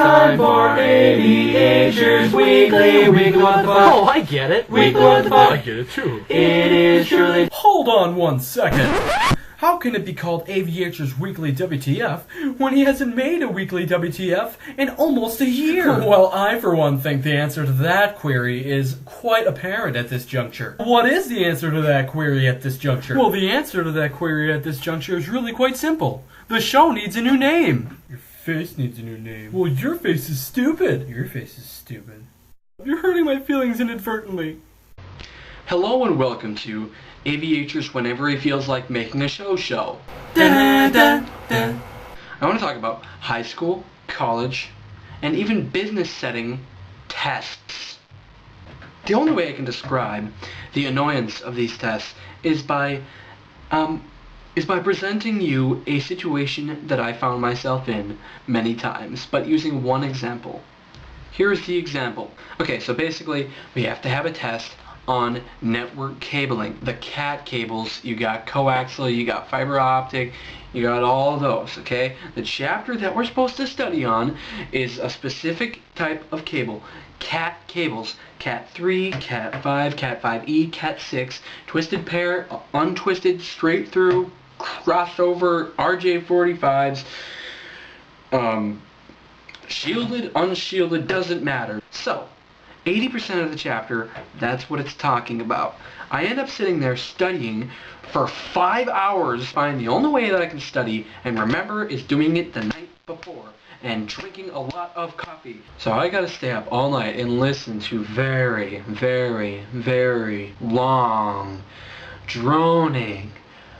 time for AVHers Weekly What the Fuck. Oh, I get it. Weekly What the Fuck. I get it too. It is surely. Hold on 1 second. How can it be called AVHers Weekly WTF when he hasn't made a weekly WTF in almost a year? Well, I for one think the answer to that query is quite apparent at this juncture. What is the answer to that query at this juncture? Well, the answer to that query at this juncture is really quite simple. The show needs a new name. Your face needs a new name. Well, your face is stupid. Your face is stupid. You're hurting my feelings inadvertently. Hello and welcome to AVHers Whenever He Feels Like Making a Show. Da-da-da-da. I want to talk about high school, college, and even business setting tests. The only way I can describe the annoyance of these tests is by presenting you a situation that I found myself in many times, but using one example. Here's the example. Okay, so basically we have to have a test on network cabling. The cat cables, you got coaxial, you got fiber optic, you got all of those, okay? The chapter that we're supposed to study on is a specific type of cable. Cat cables. Cat 3, Cat 5, Cat 5e, Cat 6, twisted pair, untwisted, straight through, crossover, RJ45s, shielded, unshielded, doesn't matter. So, 80% of the chapter, that's what it's talking about. I end up sitting there studying for 5 hours. Find the only way that I can study and remember is doing it the night before and drinking a lot of coffee. So I gotta stay up all night and listen to very, very, very long, droning,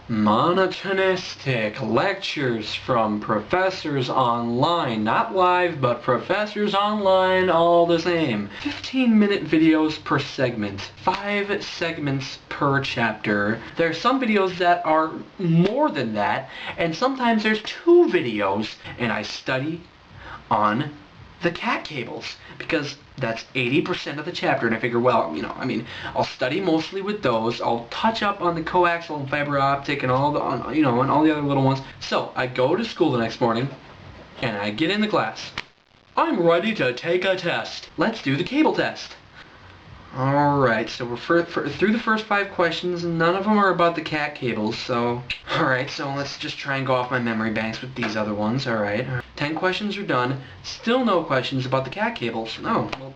monotonistic lectures from professors online, not live, but professors online all the same. 15-minute videos per segment, 5 segments per chapter. There are some videos that are more than that, and sometimes there's 2 videos, and I study on the cat cables because that's 80% of the chapter, and I figure, well, I'll study mostly with those. I'll touch up on the coaxial and fiber optic and all the, and all the other little ones. So I go to school the next morning, and I get in the class. I'm ready to take a test. Let's do the cable test. Alright, so we're through the first 5 questions, and none of them are about the cat cables, so... Alright, so let's just try and go off my memory banks with these other ones, alright. 10 questions are done, still no questions about the cat cables. Oh, well,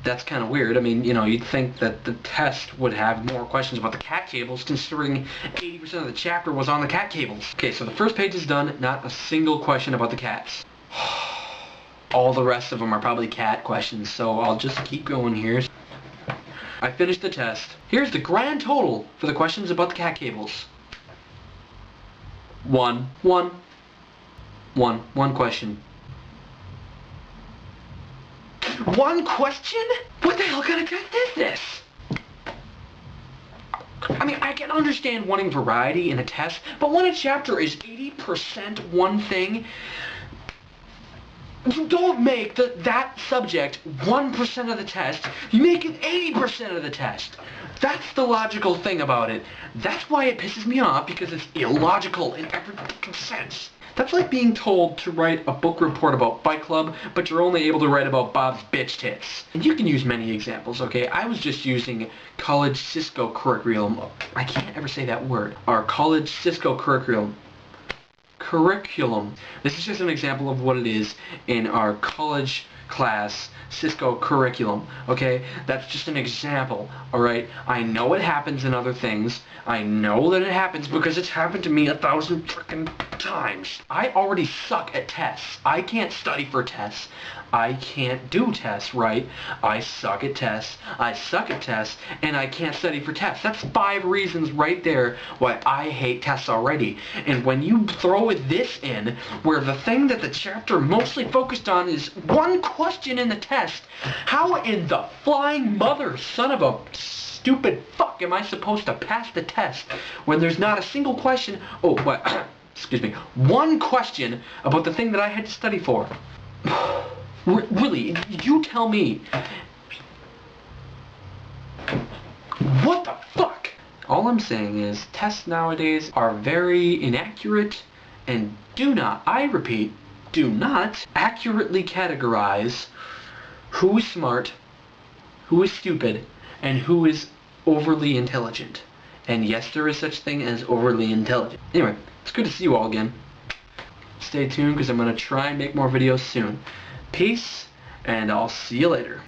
that's kind of weird. I mean, you'd think that the test would have more questions about the cat cables, considering 80% of the chapter was on the cat cables. Okay, so the first page is done, not a single question about the cats. All the rest of them are probably cat questions, so I'll just keep going here. I finished the test. Here's the grand total for the questions about the cat cables. One question. One question? What the hell kind of test is this? I mean, I can understand wanting variety in a test, but when a chapter is 80% one thing, you don't make that subject 1% of the test, you make it 80% of the test. That's the logical thing about it. That's why it pisses me off, because it's illogical in every fucking sense. That's like being told to write a book report about Fight Club, but you're only able to write about Bob's bitch tits. And you can use many examples, okay? I was just using college Cisco curriculum. I can't ever say that word. Our college Cisco curriculum. This is just an example of what it is in our college class Cisco curriculum, okay? That's just an example, alright? I know it happens in other things. I know that it happens because it's happened to me 1,000 frickin' times. I already suck at tests. I can't study for tests. I can't do tests, right? I suck at tests. I suck at tests, and I can't study for tests. That's 5 reasons right there why I hate tests already. And when you throw this in, where the thing that the chapter mostly focused on is one question in the test, how in the flying mother son of a stupid fuck am I supposed to pass the test when there's not a single question, excuse me, one question about the thing that I had to study for? Really, you tell me. What the fuck? All I'm saying is tests nowadays are very inaccurate and do not, I repeat, do not accurately categorize who is smart, who is stupid, and who is overly intelligent. And yes, there is such thing as overly intelligent. Anyway, it's good to see you all again. Stay tuned because I'm going to try and make more videos soon. Peace, and I'll see you later.